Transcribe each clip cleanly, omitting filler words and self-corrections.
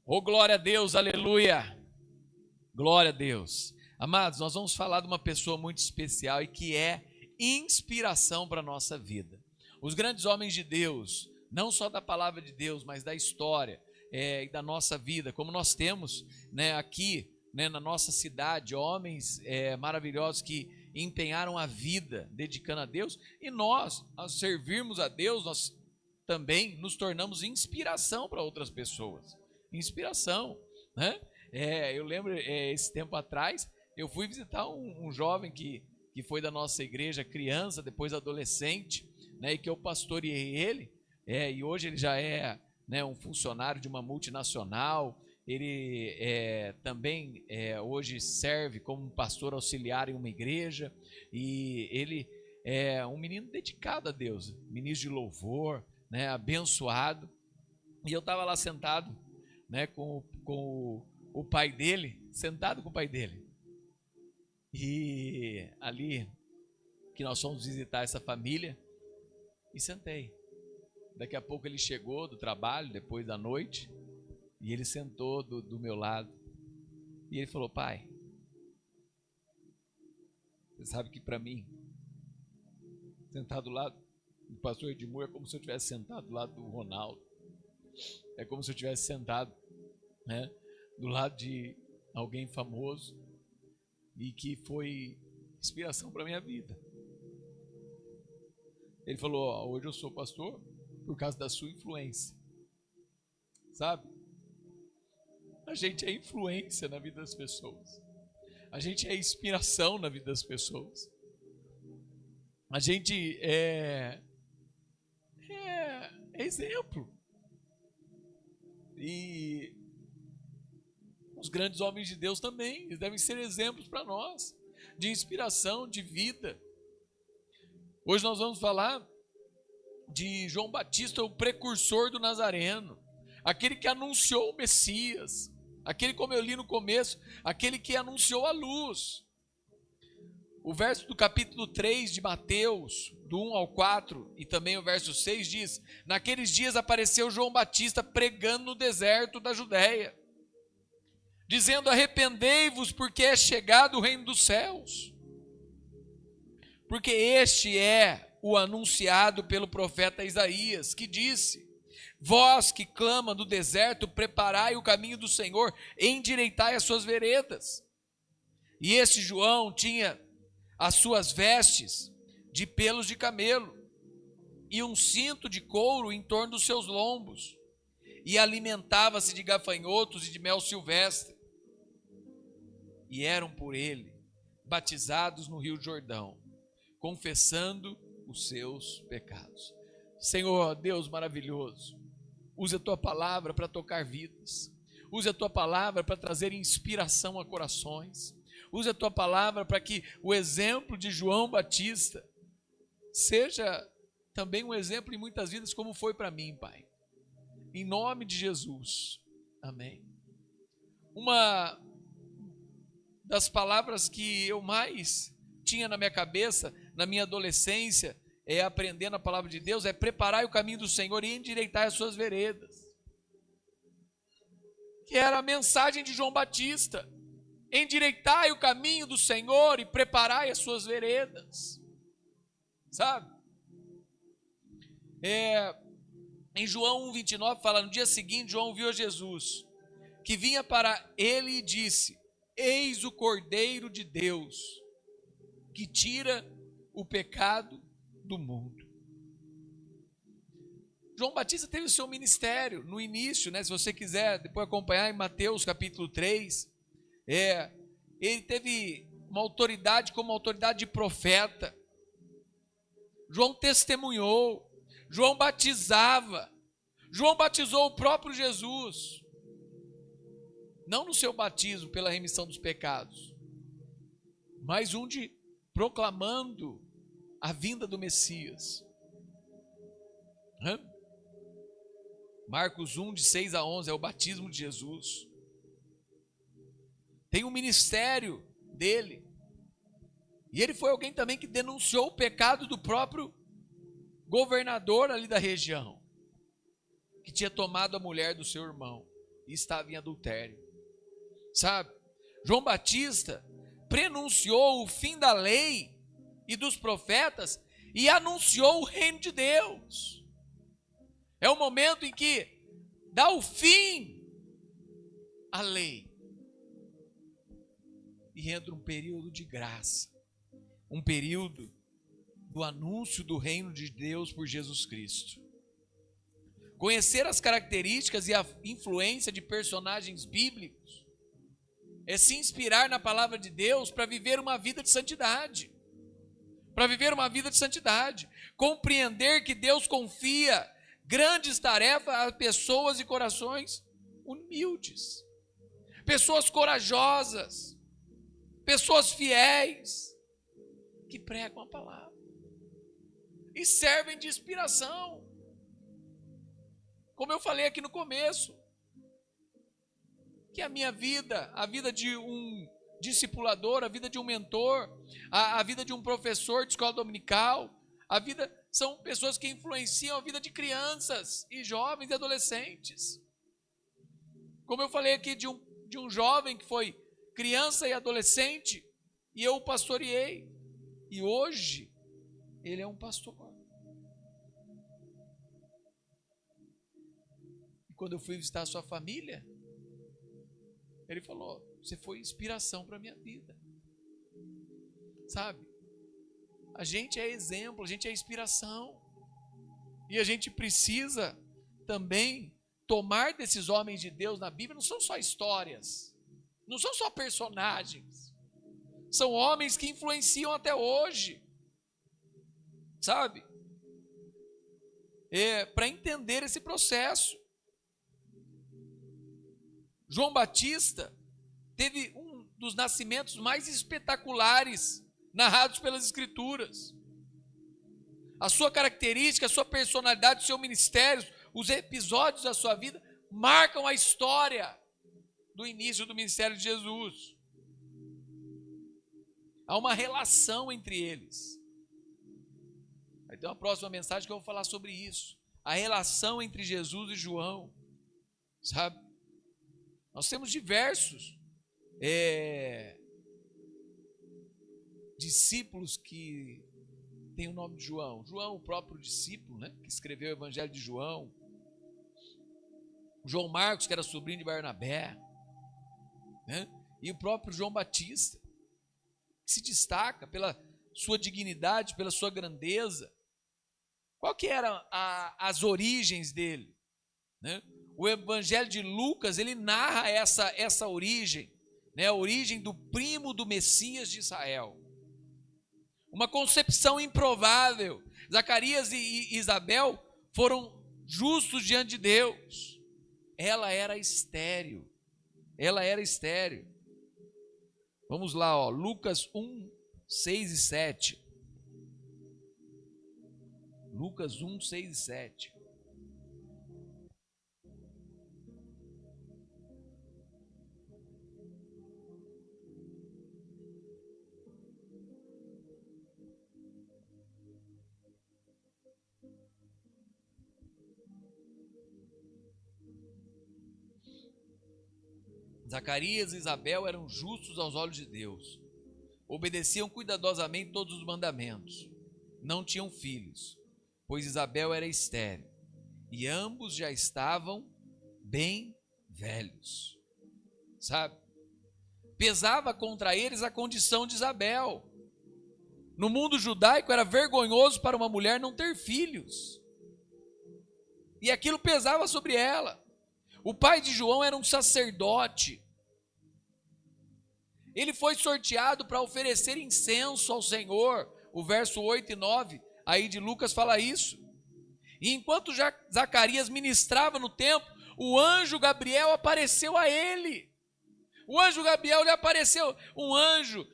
Oh, glória a Deus, aleluia. Glória a Deus. Amados, nós vamos falar de uma pessoa muito especial e que é inspiração para a nossa vida. Os grandes homens de Deus, não só da palavra de Deus, mas da história e da nossa vida, como nós temos aqui na nossa cidade, homens maravilhosos que empenharam a vida dedicando a Deus, e nós, ao servirmos a Deus, nós também nos tornamos inspiração para outras pessoas. Inspiração, né? Eu lembro, esse tempo atrás, eu fui visitar um jovem que foi da nossa igreja, criança, depois adolescente, e que eu pastoreei ele, e hoje ele já é um funcionário de uma multinacional. Ele também hoje serve como pastor auxiliar em uma igreja, e ele é um menino dedicado a Deus, ministro de louvor, abençoado. E eu estava lá sentado com o pai dele, sentado com o pai dele, e ali que nós fomos visitar essa família, e sentei. Daqui a pouco ele chegou do trabalho, depois da noite, e ele sentou do meu lado, e ele falou: pai, você sabe que para mim, sentar do lado do pastor Edmur é como se eu tivesse sentado do lado do Ronaldo, é como se eu tivesse sentado do lado de alguém famoso e que foi inspiração para a minha vida. Ele falou: hoje eu sou pastor por causa da sua influência. Sabe? A gente é influência na vida das pessoas. A gente é inspiração na vida das pessoas. A gente é exemplo. E os grandes homens de Deus também, eles devem ser exemplos para nós, de inspiração, de vida. Hoje nós vamos falar de João Batista, o precursor do Nazareno, aquele que anunciou o Messias, aquele, como eu li no começo, aquele que anunciou a luz. O verso do capítulo 3 de Mateus, do 1 ao 4, e também o verso 6 diz: naqueles dias apareceu João Batista pregando no deserto da Judéia, dizendo: arrependei-vos, porque é chegado o reino dos céus. Porque este é o anunciado pelo profeta Isaías, que disse: vós que clama no deserto, preparai o caminho do Senhor, endireitai as suas veredas. E este João tinha as suas vestes de pelos de camelo, e um cinto de couro em torno dos seus lombos, e alimentava-se de gafanhotos e de mel silvestre. E eram por ele batizados no rio Jordão, confessando os seus pecados. Senhor, Deus maravilhoso, use a tua palavra para tocar vidas, use a tua palavra para trazer inspiração a corações, use a tua palavra para que o exemplo de João Batista seja também um exemplo em muitas vidas, como foi para mim, Pai. Em nome de Jesus, amém. Uma das palavras que eu mais tinha na minha cabeça, na minha adolescência, aprendendo a palavra de Deus, é preparar o caminho do Senhor e endireitar as suas veredas, que era a mensagem de João Batista: endireitai o caminho do Senhor e preparai as suas veredas, sabe? Em João 1,29 fala: no dia seguinte João viu a Jesus, que vinha para ele, e disse: eis o Cordeiro de Deus, que tira o pecado do mundo. João Batista teve o seu ministério no início, se você quiser depois acompanhar em Mateus capítulo 3, ele teve uma autoridade como autoridade de profeta. João testemunhou, João batizava, João batizou o próprio Jesus, não no seu batismo pela remissão dos pecados, mas proclamando a vinda do Messias. Marcos 1, de 6 a 11, é o batismo de Jesus. Tem um ministério dele, e ele foi alguém também que denunciou o pecado do próprio governador ali da região, que tinha tomado a mulher do seu irmão. e estava em adultério. Sabe? João Batista prenunciou o fim da lei e dos profetas e anunciou o reino de Deus. É o momento em que dá o fim à lei e entra um período de graça, um período do anúncio do reino de Deus por Jesus Cristo. Conhecer as características e a influência de personagens bíblicos é se inspirar na palavra de Deus para viver uma vida de santidade. Para viver uma vida de santidade. Compreender que Deus confia grandes tarefas a pessoas e corações humildes. Pessoas corajosas. Pessoas fiéis. Que pregam a palavra. E servem de inspiração. Como eu falei aqui no começo. Que a minha vida, a vida de um discipulador, a vida de um mentor, a vida de um professor de escola dominical, são pessoas que influenciam a vida de crianças e jovens e adolescentes. Como eu falei aqui de um jovem que foi criança e adolescente, e eu o pastoreei, e hoje ele é um pastor. E quando eu fui visitar a sua família, ele falou: você foi inspiração para a minha vida. Sabe? A gente é exemplo, a gente é inspiração. E a gente precisa também tomar desses homens de Deus na Bíblia. Não são só histórias, não são só personagens. São homens que influenciam até hoje. Sabe? Para entender esse processo. João Batista teve um dos nascimentos mais espetaculares narrados pelas Escrituras. A sua característica, a sua personalidade, o seu ministério, os episódios da sua vida marcam a história do início do ministério de Jesus. Há uma relação entre eles. Vai ter uma próxima mensagem que eu vou falar sobre isso. A relação entre Jesus e João. Sabe? Nós temos diversos discípulos que têm o nome de João. João, o próprio discípulo, né, que escreveu o Evangelho de João. João Marcos, que era sobrinho de Barnabé. Né? E o próprio João Batista, que se destaca pela sua dignidade, pela sua grandeza. Qual que eram as origens dele? Né? O Evangelho de Lucas, ele narra essa origem, né? A origem do primo do Messias de Israel. Uma concepção improvável. Zacarias e Isabel foram justos diante de Deus. Ela era estéril. Ela era estéril. Vamos lá, ó, Lucas 1, 6 e 7. Lucas 1, 6 e 7. Zacarias e Isabel eram justos aos olhos de Deus. Obedeciam cuidadosamente todos os mandamentos. Não tinham filhos, pois Isabel era estéril. E ambos já estavam bem velhos. Sabe? Pesava contra eles a condição de Isabel. No mundo judaico era vergonhoso para uma mulher não ter filhos. E aquilo pesava sobre ela. O pai de João era um sacerdote. Ele foi sorteado para oferecer incenso ao Senhor. O verso 8 e 9 aí de Lucas fala isso. E enquanto Zacarias ministrava no templo, o anjo Gabriel apareceu a ele. O anjo Gabriel lhe apareceu, um anjo,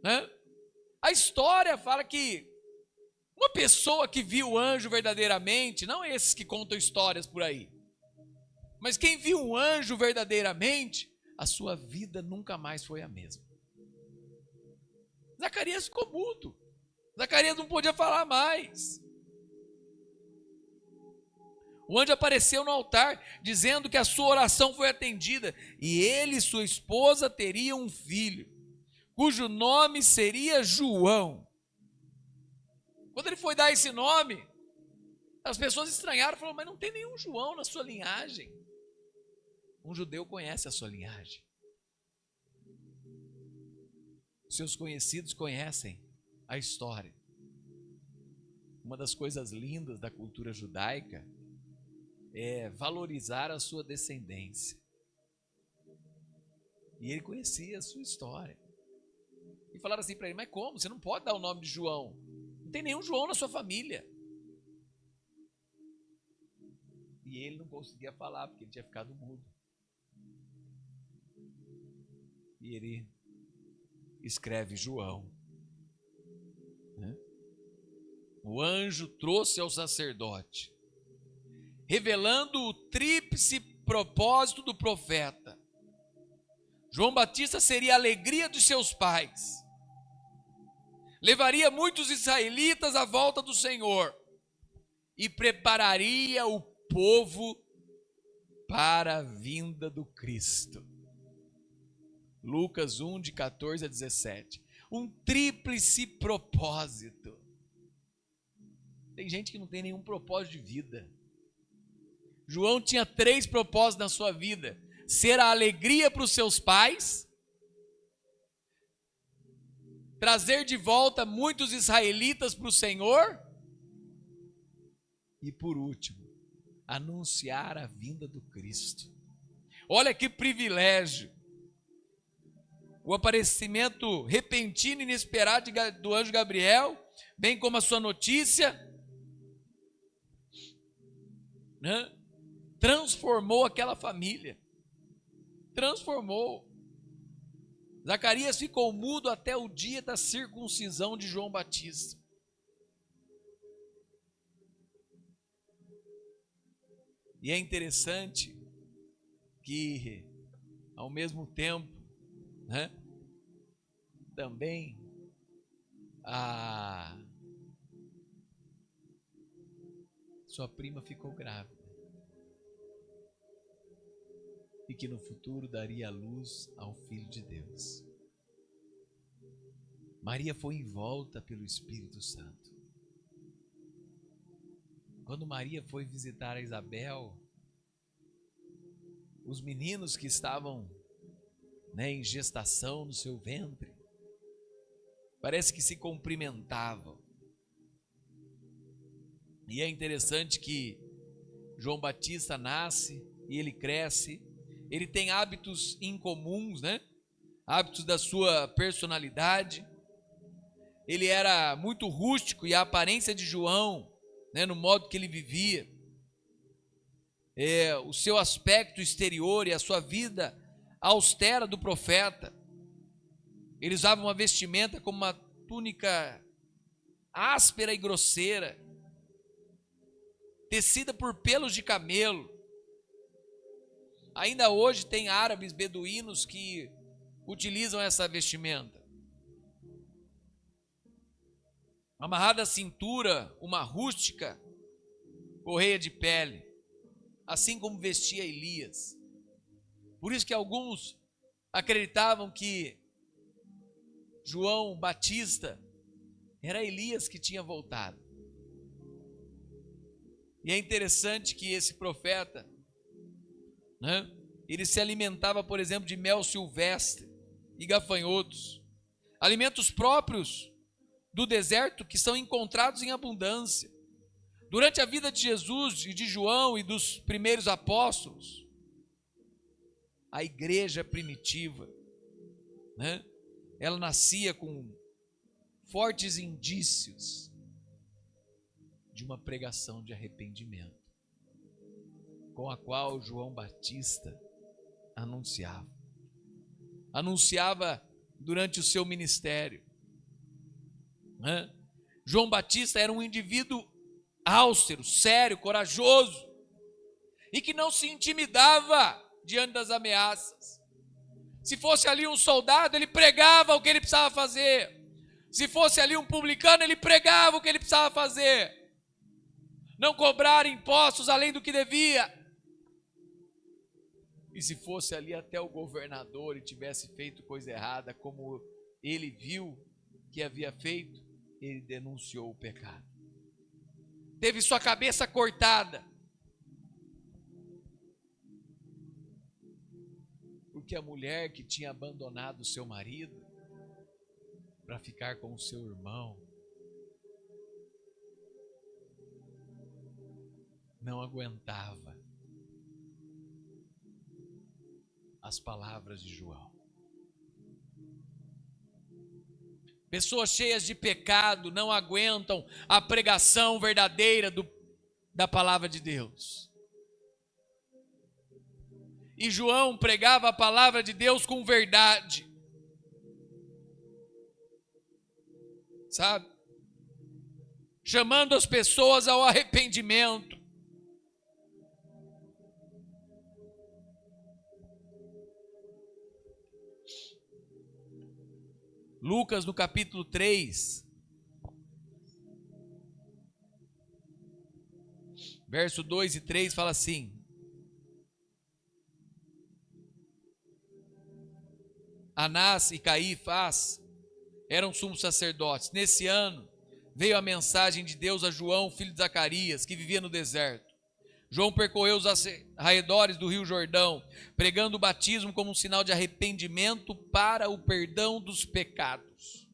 né? A história fala que uma pessoa que viu o anjo verdadeiramente, não esses que contam histórias por aí, mas quem viu o anjo verdadeiramente, a sua vida nunca mais foi a mesma. Zacarias ficou mudo. Zacarias não podia falar mais. O anjo apareceu no altar, dizendo que a sua oração foi atendida, e ele e sua esposa teriam um filho, cujo nome seria João. Quando ele foi dar esse nome, as pessoas estranharam e falaram: mas não tem nenhum João na sua linhagem. Um judeu conhece a sua linhagem. Seus conhecidos conhecem a história. Uma das coisas lindas da cultura judaica é valorizar a sua descendência. E ele conhecia a sua história. E falaram assim para ele: mas como? Você não pode dar o nome de João. Não tem nenhum João na sua família. E ele não conseguia falar, porque ele tinha ficado mudo. E ele escreve João. O anjo trouxe ao sacerdote, revelando o tríplice propósito do profeta. João Batista seria a alegria dos seus pais. Levaria muitos israelitas à volta do Senhor e prepararia o povo para a vinda do Cristo. Lucas 1, de 14 a 17. Um tríplice propósito. Tem gente que não tem nenhum propósito de vida. João tinha 3 propósitos na sua vida: ser a alegria para os seus pais, trazer de volta muitos israelitas para o Senhor e, por último, anunciar a vinda do Cristo. Olha que privilégio! O aparecimento repentino e inesperado do anjo Gabriel, bem como a sua notícia, transformou aquela família. Transformou. Zacarias ficou mudo até o dia da circuncisão de João Batista. E é interessante que, ao mesmo tempo, também a sua prima ficou grávida. E que no futuro daria a luz ao Filho de Deus. Maria foi envolta pelo Espírito Santo. Quando Maria foi visitar a Isabel, os meninos que estavam em gestação no seu ventre, parece que se cumprimentavam. E é interessante que João Batista nasce e ele cresce. Ele tem hábitos incomuns, hábitos da sua personalidade. Ele era muito rústico e a aparência de João, no modo que ele vivia, o seu aspecto exterior e a sua vida austera do profeta. Ele usava uma vestimenta como uma túnica áspera e grosseira, tecida por pelos de camelo. Ainda hoje tem árabes beduínos que utilizam essa vestimenta. Amarrada à cintura, uma rústica correia de pele, assim como vestia Elias. Por isso que alguns acreditavam que João Batista era Elias que tinha voltado. E é interessante que esse profeta, ele se alimentava, por exemplo, de mel silvestre e gafanhotos, alimentos próprios do deserto que são encontrados em abundância. Durante a vida de Jesus e de João e dos primeiros apóstolos, a igreja primitiva, ela nascia com fortes indícios de uma pregação de arrependimento, com a qual João Batista anunciava durante o seu ministério. João Batista era um indivíduo austero, sério, corajoso, e que não se intimidava diante das ameaças. Se fosse ali um soldado, ele pregava o que ele precisava fazer. Se fosse ali um publicano, ele pregava o que ele precisava fazer. não cobrar impostos além do que devia. E se fosse ali até o governador e tivesse feito coisa errada, como ele viu que havia feito, ele denunciou o pecado. Teve sua cabeça cortada. Porque a mulher que tinha abandonado o seu marido para ficar com o seu irmão não aguentava as palavras de João. Pessoas cheias de pecado não aguentam a pregação verdadeira da palavra de Deus. E João pregava a palavra de Deus com verdade. Sabe? Chamando as pessoas ao arrependimento. Lucas, no capítulo 3, verso 2 e 3, fala assim: Anás e Caifás eram sumos sacerdotes. Nesse ano, veio a mensagem de Deus a João, filho de Zacarias, que vivia no deserto. João percorreu os arredores do rio Jordão, pregando o batismo como um sinal de arrependimento para o perdão dos pecados.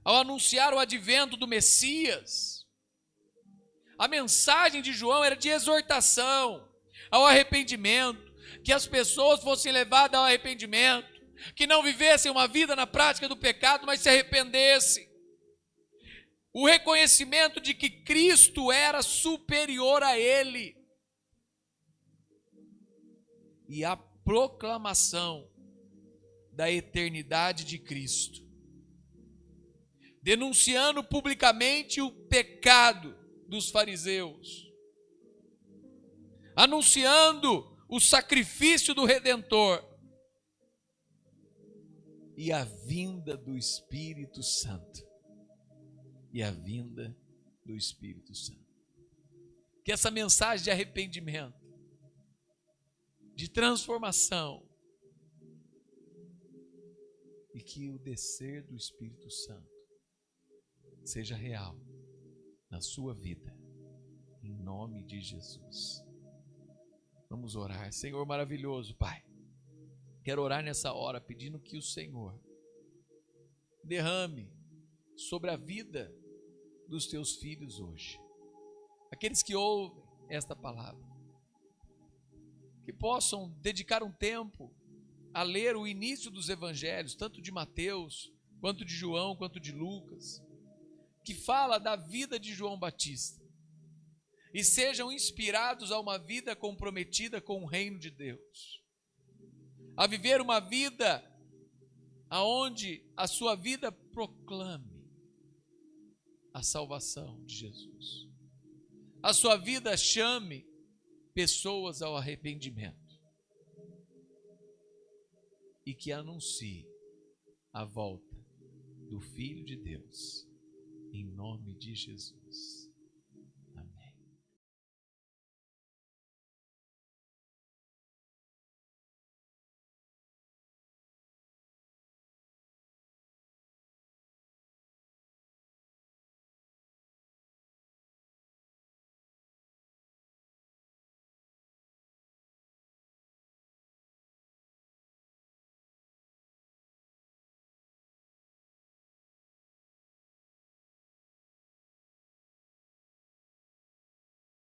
Ao anunciar o advento do Messias, a mensagem de João era de exortação ao arrependimento, que as pessoas fossem levadas ao arrependimento, que não vivessem uma vida na prática do pecado, mas se arrependessem. O reconhecimento de que Cristo era superior a ele. E a proclamação da eternidade de Cristo. Denunciando publicamente o pecado dos fariseus. Anunciando o sacrifício do Redentor. E a vinda do Espírito Santo. E a vinda do Espírito Santo. Que essa mensagem de arrependimento, de transformação, e que o descer do Espírito Santo seja real na sua vida, em nome de Jesus. Vamos orar. Senhor maravilhoso, Pai, quero orar nessa hora pedindo que o Senhor derrame sobre a vida dos teus filhos hoje, aqueles que ouvem esta palavra, que possam dedicar um tempo a ler o início dos evangelhos, tanto de Mateus, quanto de João, quanto de Lucas, que fala da vida de João Batista, e sejam inspirados a uma vida comprometida com o reino de Deus, a viver uma vida aonde a sua vida proclame a salvação de Jesus. A sua vida chame pessoas ao arrependimento. E que anuncie a volta do Filho de Deus. Em nome de Jesus.